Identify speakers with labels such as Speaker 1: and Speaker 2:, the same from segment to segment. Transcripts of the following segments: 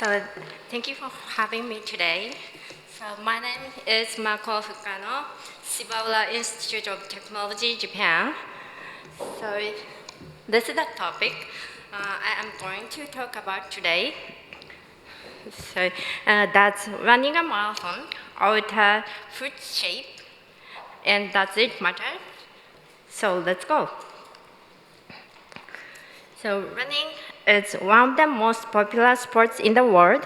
Speaker 1: So thank you for having me today. So my name is Mako Fukano, Shibaura Institute of Technology, Japan. So this is the topic I am going to talk about today. So that's running a marathon alter foot shape, and does it matter? So let's go. So running is one of the most popular sports in the world.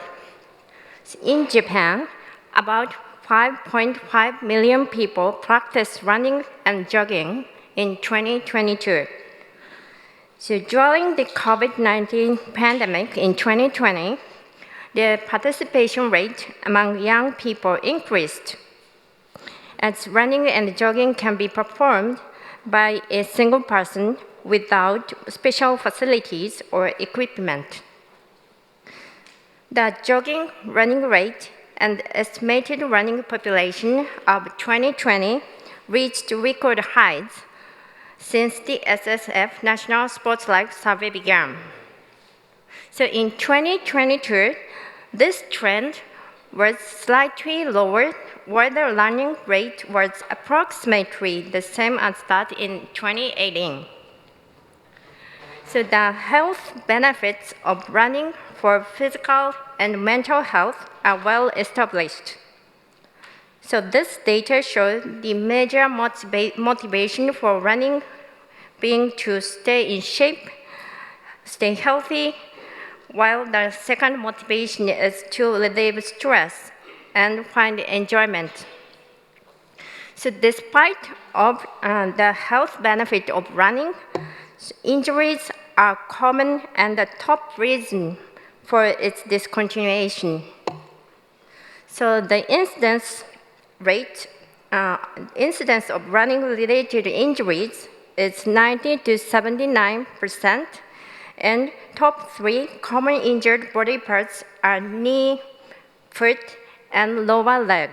Speaker 1: In Japan, about 5.5 million people practice running and jogging in 2022. So during the COVID-19 pandemic in 2020, the participation rate among young people increased, as running and jogging can be performed by a single person without special facilities or equipment. The jogging running rate and estimated running population of 2020 reached record heights since the SSF National Sports Life Survey began. So in 2022, this trend was slightly lower, while the running rate was approximately the same as that in 2018. So the health benefits of running for physical and mental health are well established. So this data shows the major motivation for running being to stay in shape, stay healthy, while the second motivation is to relieve stress and find enjoyment. So despite of the health benefit of running, injuries are common and the top reason for its discontinuation. So the incidence of running-related injuries is 90 to 79%, and top 3 common injured body parts are knee, foot, and lower leg.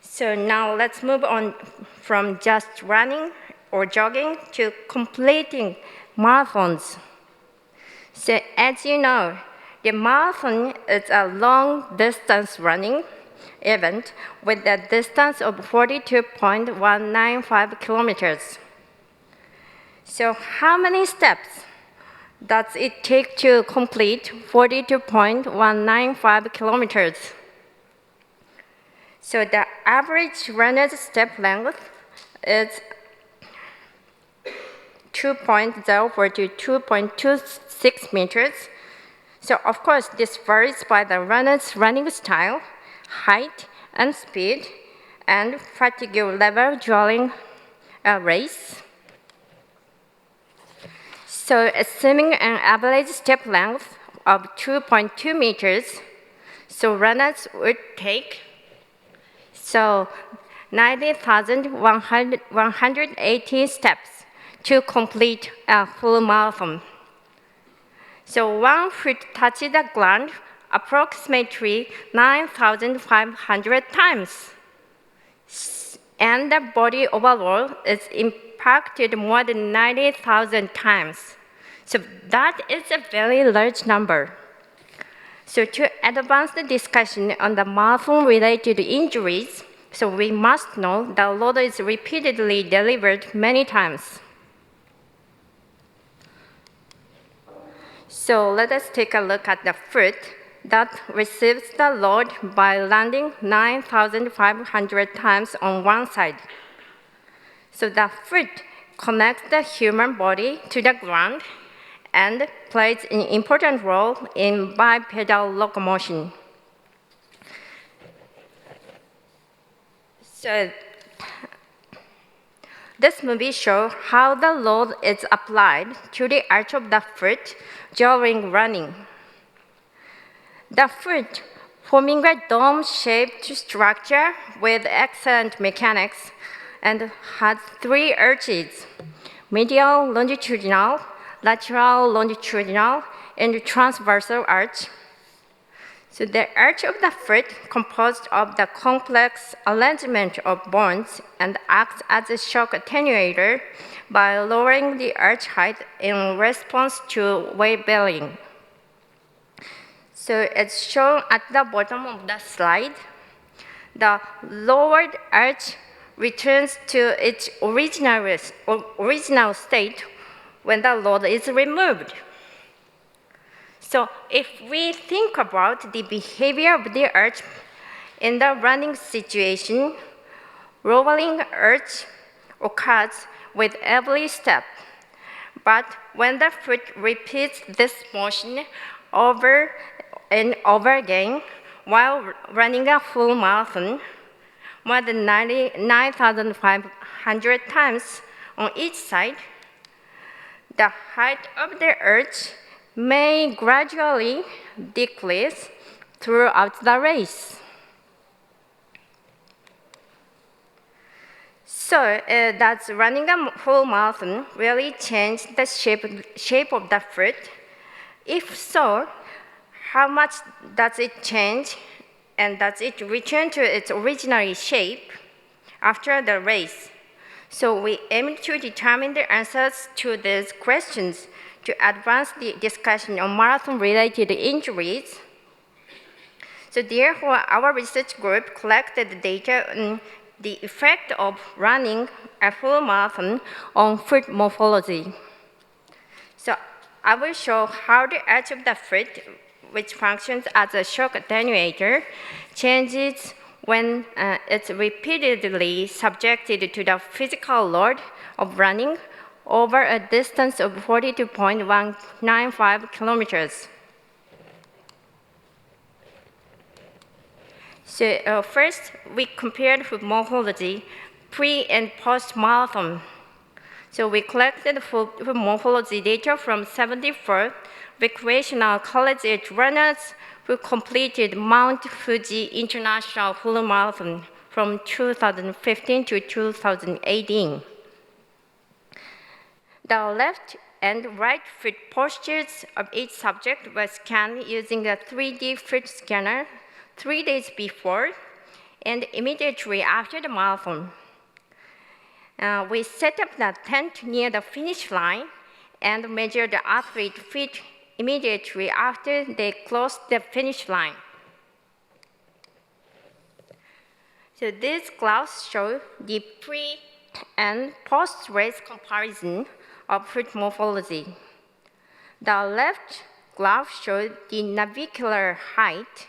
Speaker 1: So now let's move on from just running or jogging to completing marathons. So as you know, the marathon is a long-distance running event with a distance of 42.195 kilometers. So how many steps does it take to complete 42.195 kilometers? So the average runner's step length is 2.04 to 2.26 meters. So of course, this varies by the runner's running style, height, and speed, and fatigue level during a race. So assuming an average step length of 2.2 meters, so runners would take 90,180 steps to complete a full marathon. So one foot touches the ground approximately 9,500 times. And the body overall is impacted more than 90,000 times. So that is a very large number. So to advance the discussion on the marathon-related injuries, so we must know the load is repeatedly delivered many times. So let us take a look at the foot that receives the load by landing 9,500 times on one side. So the foot connects the human body to the ground and plays an important role in bipedal locomotion. So this movie shows how the load is applied to the arch of the foot during running. The foot, forming a dome-shaped structure with excellent mechanics, and has 3 arches: medial longitudinal, lateral longitudinal, and transversal arch. So the arch of the foot composed of the complex arrangement of bones and acts as a shock attenuator by lowering the arch height in response to weight bearing. So it's shown at the bottom of the slide. The lowered arch returns to its original state when the load is removed. So if we think about the behavior of the arch in the running situation, rolling arch occurs with every step. But when the foot repeats this motion over and over again while running a full marathon, more than 9,500 times on each side, the height of the arch may gradually decrease throughout the race. So does running a full marathon really change the shape of the foot? If so, how much does it change, and does it return to its original shape after the race? So we aim to determine the answers to these questions to advance the discussion on marathon-related injuries. So therefore, our research group collected data on the effect of running a full marathon on foot morphology. So I will show how the arch of the foot, which functions as a shock attenuator, changes when it's repeatedly subjected to the physical load of running over a distance of 42.195 kilometers. So first, we compared foot morphology pre and post-marathon. So we collected foot morphology data from 74 recreational college-age runners who completed Mount Fuji International Full Marathon from 2015 to 2018. The left and right foot postures of each subject were scanned using a 3D foot scanner 3 days before and immediately after the marathon. We set up the tent near the finish line and measured the athlete's feet immediately after they crossed the finish line. So these graphs show the pre- and post-race comparison of foot morphology. The left graph shows the navicular height,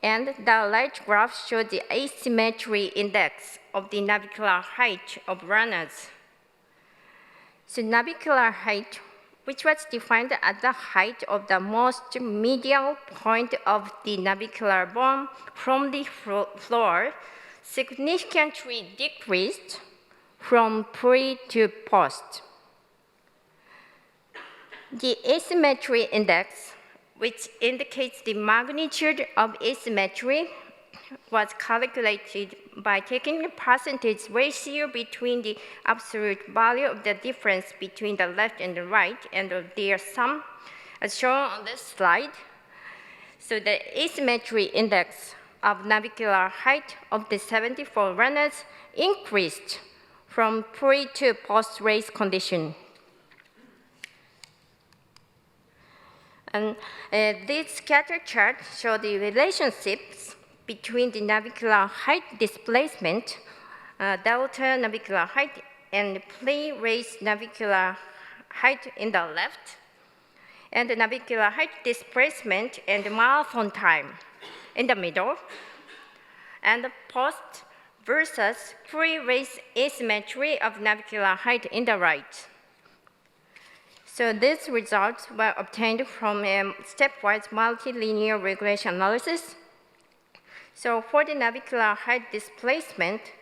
Speaker 1: and the right graph shows the asymmetry index of the navicular height of runners. So navicular height, which was defined as the height of the most medial point of the navicular bone from the floor, significantly decreased from pre to post. The asymmetry index, which indicates the magnitude of asymmetry, was calculated by taking the percentage ratio between the absolute value of the difference between the left and the right and their sum, as shown on this slide. So the asymmetry index of navicular height of the 74 runners increased from pre to post-race condition. And this scatter chart shows the relationships between the navicular height displacement, delta navicular height, and pre-race navicular height in the left, and the navicular height displacement and the marathon time in the middle, and the post versus pre-race asymmetry of navicular height in the right. So these results were obtained from a stepwise multilinear regression analysis. So for the navicular height displacement,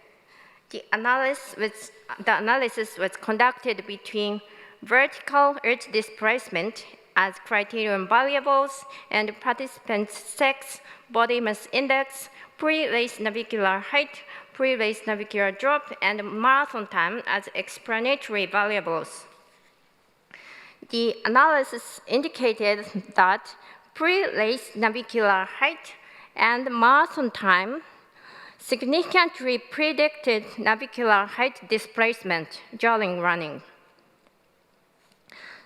Speaker 1: the analysis was conducted between vertical earth displacement as criterion variables and participants' sex, body mass index, pre-race navicular height, pre-race navicular drop, and marathon time as explanatory variables. The analysis indicated that pre-race navicular height and marathon time significantly predicted navicular height displacement during running.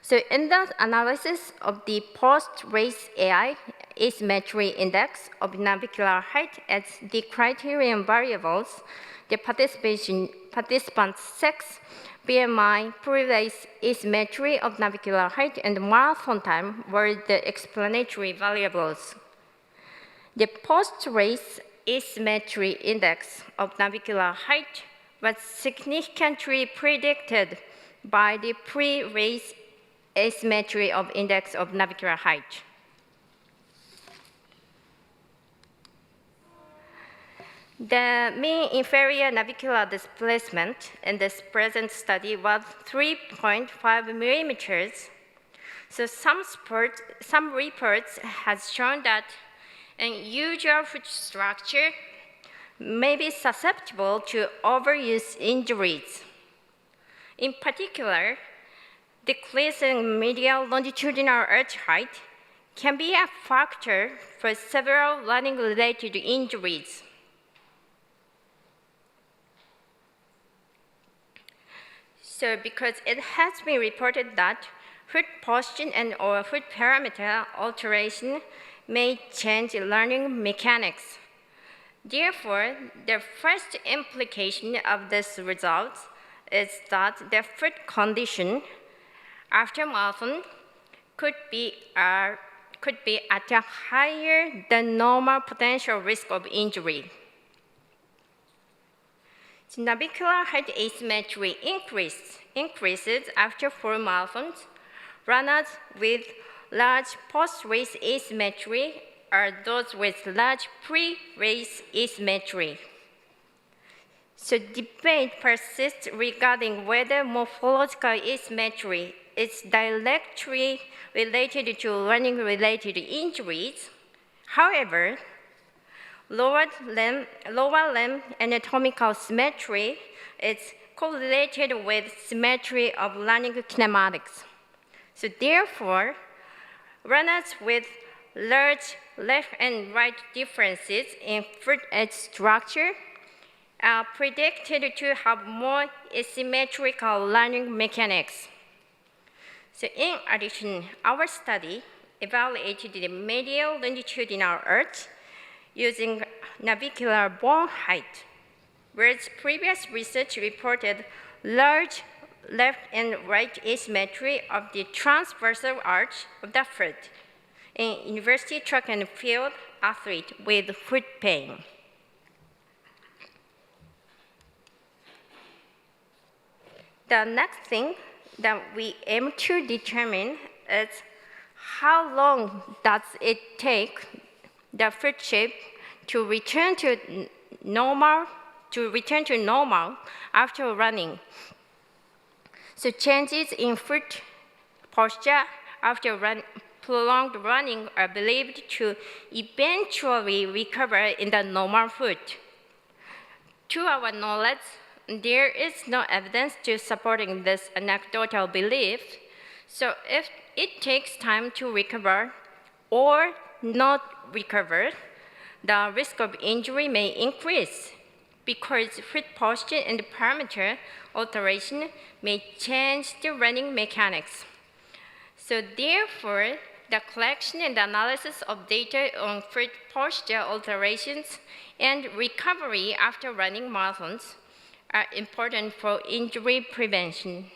Speaker 1: So in the analysis of the post-race AI asymmetry index of navicular height as the criterion variables, the participants' sex, BMI, pre-race asymmetry of navicular height, and marathon time were the explanatory variables. The post-race asymmetry index of navicular height was significantly predicted by the pre-race asymmetry of index of navicular height. The mean inferior navicular displacement in this present study was 3.5 millimeters. So some reports has shown that an unusual foot structure may be susceptible to overuse injuries. In particular, decreasing medial longitudinal arch height can be a factor for several running-related injuries. So because it has been reported that foot posture and/or foot parameter alteration may change learning mechanics. Therefore, the first implication of this result is that the foot condition after marathon could be at a higher than normal potential risk of injury. The navicular height asymmetry increases after 4 marathons. Runners with large post-race asymmetry are those with large pre-race asymmetry. So debate persists regarding whether morphological asymmetry is directly related to running-related injuries. However, lower limb anatomical symmetry is correlated with symmetry of running kinematics. So therefore, runners with large left and right differences in foot edge structure are predicted to have more asymmetrical running mechanics. So in addition, our study evaluated the medial longitudinal arch using navicular bone height, whereas previous research reported large left and right asymmetry of the transversal arch of the foot in university track and field athlete with foot pain. The next thing that we aim to determine is how long does it take the foot shape to return to normal after running. So changes in foot posture after prolonged running are believed to eventually recover in the normal foot. To our knowledge, there is no evidence to supporting this anecdotal belief. So if it takes time to recover or not recover, the risk of injury may increase because foot posture and parameter alteration may change the running mechanics. So therefore, the collection and analysis of data on foot posture alterations and recovery after running marathons are important for injury prevention.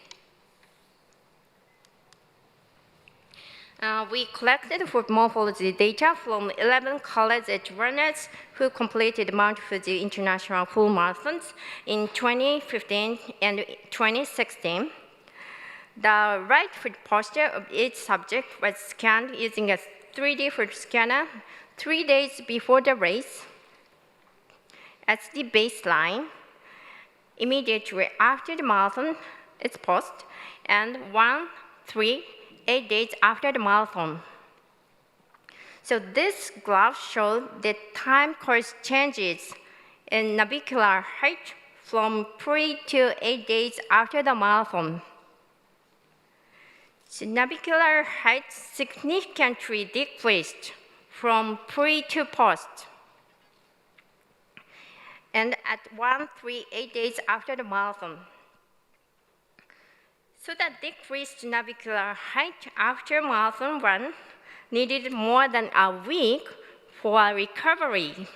Speaker 1: We collected foot morphology data from 11 college-age runners who completed Mount Fuji International Full Marathons in 2015 and 2016. The right foot posture of each subject was scanned using a 3D foot scanner 3 days before the race as the baseline. Immediately after the marathon, it's post, and 1, 3, 8 days after the marathon. So this graph shows the time course changes in navicular height from pre to 8 days after the marathon. So navicular height significantly decreased from pre to post. And at 1, 3, 8 days after the marathon. So that decreased navicular height after marathon run needed more than a week for recovery.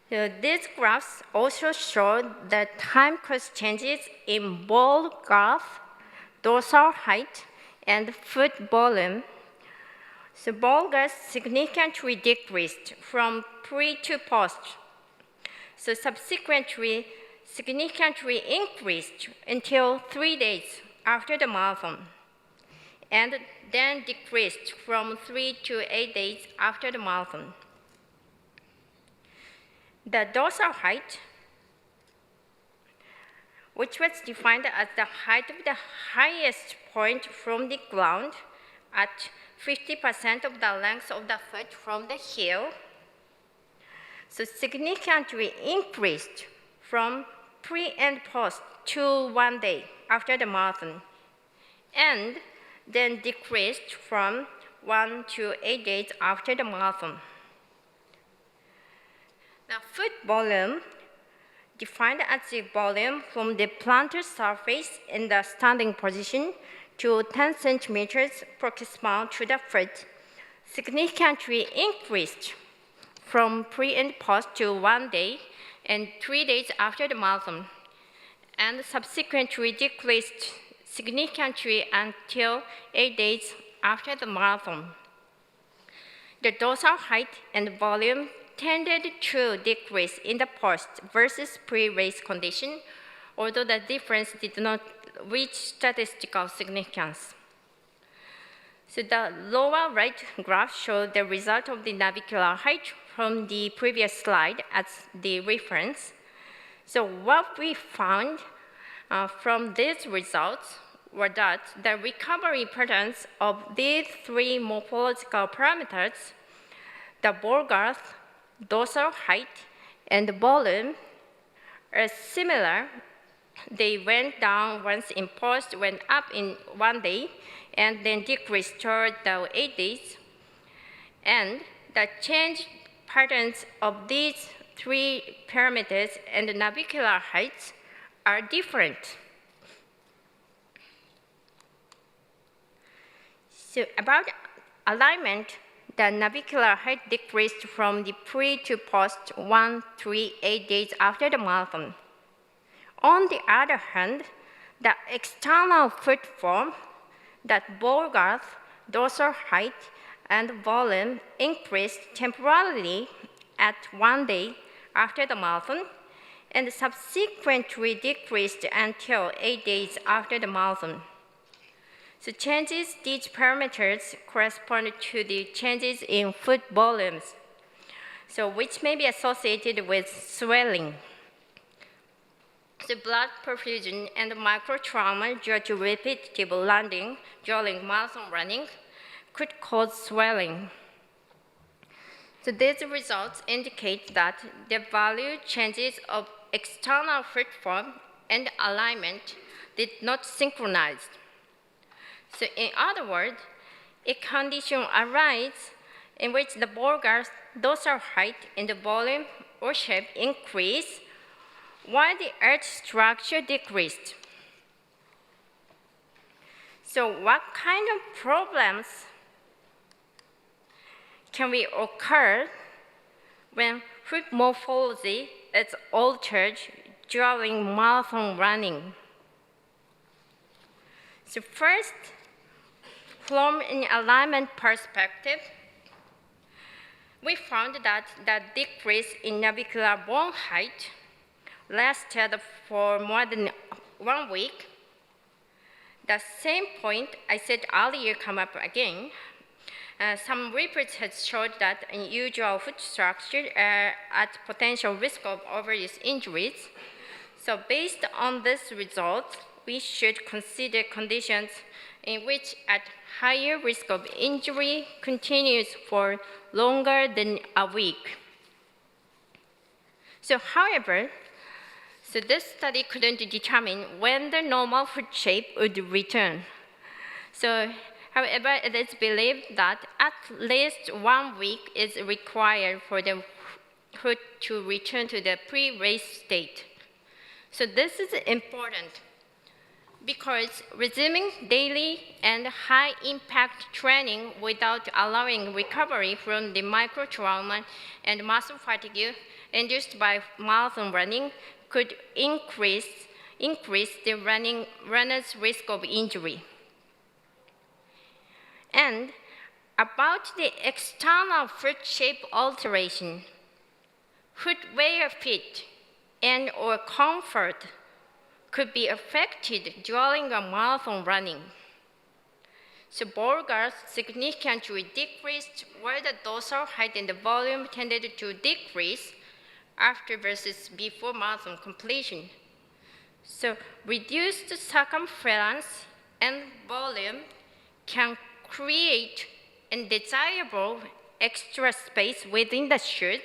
Speaker 1: So these graphs also show the time course changes in ball girth, dorsal height, and foot volume. So ball girth significantly decreased from pre to post. So subsequently, significantly increased until 3 days after the marathon, and then decreased from 3 to 8 days after the marathon. The dorsal height, which was defined as the height of the highest point from the ground at 50% of the length of the foot from the heel, so significantly increased from pre and post to 1 day after the marathon, and then decreased from 1 to 8 days after the marathon. The foot volume, defined as the volume from the plantar surface in the standing position to 10 centimeters proximal to the foot, significantly increased from pre and post to 1 day and 3 days after the marathon, and subsequently decreased significantly until 8 days after the marathon. The dorsal height and volume tended to decrease in the post versus pre-race condition, although the difference did not reach statistical significance. So the lower right graph shows the result of the navicular height from the previous slide as the reference. So what we found from these results were that the recovery patterns of these three morphological parameters, the ball girth, dorsal height, and volume, are similar. They went down once in post, went up in 1 day, and then decreased toward the 8 days. And the change patterns of these three parameters and the navicular heights are different. So about alignment, the navicular height decreased from the pre to post 1, 3, 8 days after the marathon. On the other hand, the external foot form, that ball girth, dorsal height, and volume increased temporarily at 1 day after the marathon, and subsequently decreased until 8 days after the marathon. So changes, these parameters correspond to the changes in foot volumes, so which may be associated with swelling. The blood perfusion and microtrauma due to repetitive landing during marathon running could cause swelling. So these results indicate that the value changes of external foot form and alignment did not synchronize. So in other words, a condition arises in which the ball girth, dorsal height, and the volume or shape increase while the earth structure decreased. So what kind of problems can we occur when foot morphology is altered during marathon running? So first, from an alignment perspective, we found that the decrease in navicular bone height lasted for more than 1 week. The same point I said earlier come up again. Some reports had showed that unusual foot structure are at potential risk of overuse injuries. So based on this result, we should consider conditions in which at higher risk of injury continues for longer than a week. So however, this study couldn't determine when the normal foot shape would return. So however, it is believed that at least 1 week is required for the foot to return to the pre-race state. So this is important because resuming daily and high-impact training without allowing recovery from the micro-trauma and muscle fatigue induced by marathon running could increase the runner's risk of injury. And about the external foot shape alteration, footwear fit and or comfort could be affected during a marathon running. So ball guards significantly decreased where the dorsal height and the volume tended to decrease after versus before marathon completion. So reduced circumference and volume can create undesirable extra space within the shoes.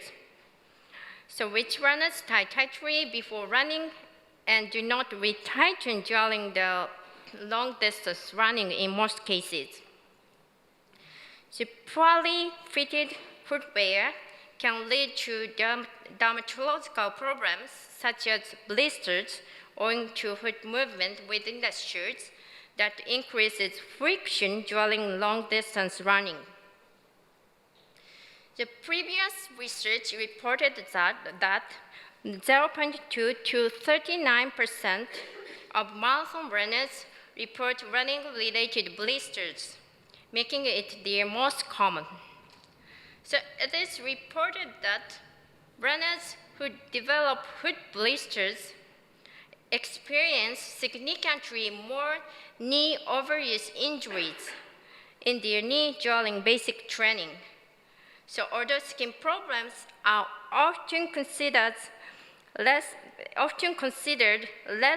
Speaker 1: So which runners tie tightly before running and do not retighten during the long distance running in most cases. So poorly fitted footwear can lead to dermatological problems such as blisters owing to foot movement within the shoes that increases friction during long distance running. The previous research reported that 0.2 to 39% of marathon runners report running-related blisters, making it the most common. So it is reported that runners who develop foot blisters experience significantly more knee overuse injuries in their knee during basic training. So although skin problems are often considered less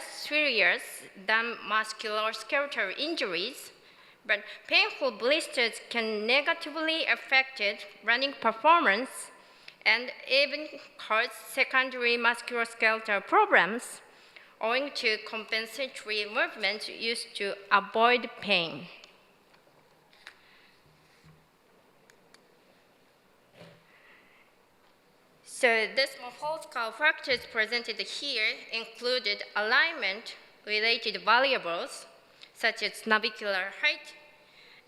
Speaker 1: serious than musculoskeletal injuries, but painful blisters can negatively affect running performance and even cause secondary musculoskeletal problems owing to compensatory movements used to avoid pain. So these morphological factors presented here included alignment-related variables, such as navicular height,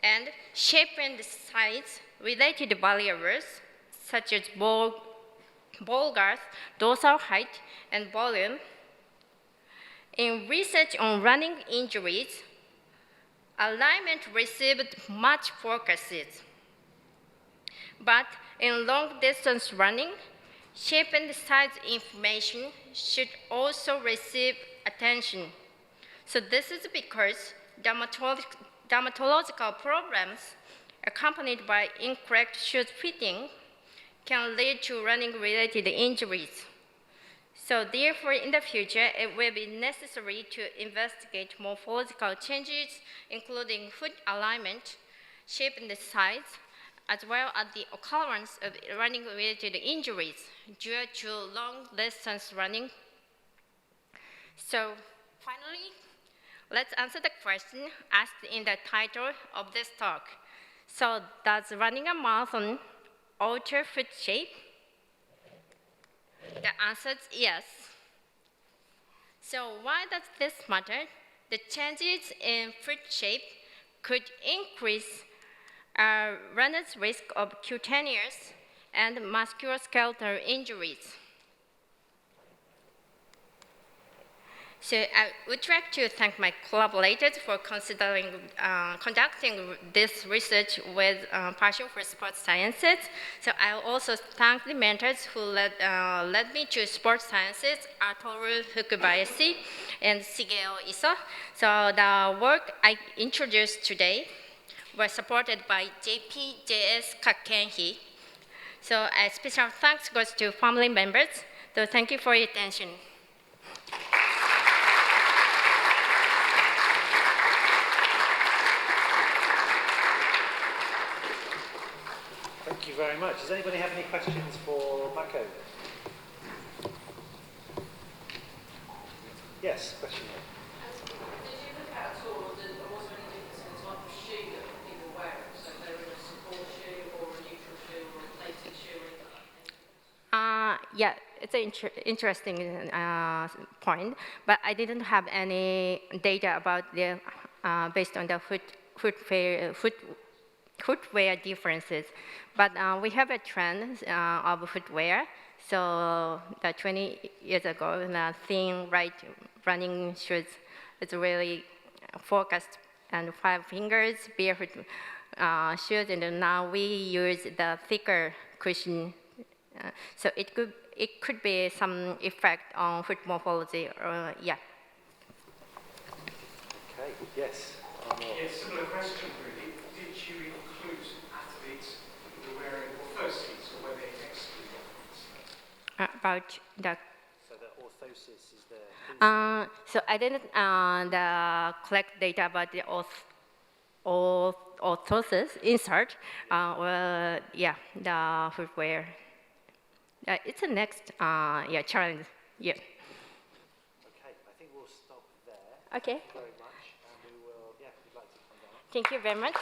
Speaker 1: and shape and size-related variables, such as ball girth, dorsal height, and volume. In research on running injuries, alignment received much focuses. But in long-distance running, shape and size information should also receive attention. So this is because dermatological problems accompanied by incorrect shoe fitting can lead to running-related injuries. So therefore, in the future, it will be necessary to investigate morphological changes, including foot alignment, shape and size, as well as the occurrence of running-related injuries due to long-distance running. So finally, let's answer the question asked in the title of this talk. So does running a marathon alter foot shape? The answer is yes. So why does this matter? The changes in foot shape could increase runners' risk of cutaneous and musculoskeletal injuries. So I would like to thank my collaborators for conducting this research with passion for sports sciences. So I also thank the mentors who led me to sports sciences, Atoru Fukubayashi and Shigeo Iso. So the work I introduced today was supported by JPJS Kakenhi. So a special thanks goes to family members. So thank you for your attention.
Speaker 2: Thank you very much. Does anybody have any questions for Mako? Yes, question here.
Speaker 3: Did you look at all, was there any difference in the type of shoe that people wear? So if they were in a support shoe or a neutral shoe or a plated shoe or anything like that?
Speaker 1: Yeah, it's an interesting point, but I didn't have any data about the based on the footwear differences. But we have a trend of footwear. So the 20 years ago, the thin right running shoes is really focused and 5 fingers barefoot shoes, and now we use the thicker cushion. So it could be some effect on foot morphology. Yeah.
Speaker 2: Okay. Yes.
Speaker 4: Yes, similar question really. Did you include athletes who were wearing orthoses or were they excluded?
Speaker 1: About the.
Speaker 2: So the orthosis is the.
Speaker 1: So I didn't collect data about the orthosis insert. Well, yeah, the footwear. It's the next challenge. Yeah.
Speaker 2: Okay, I think we'll stop there.
Speaker 1: Okay.
Speaker 2: Thank you very much, and we will. Yeah, we'd like to come down.
Speaker 1: Thank you very much.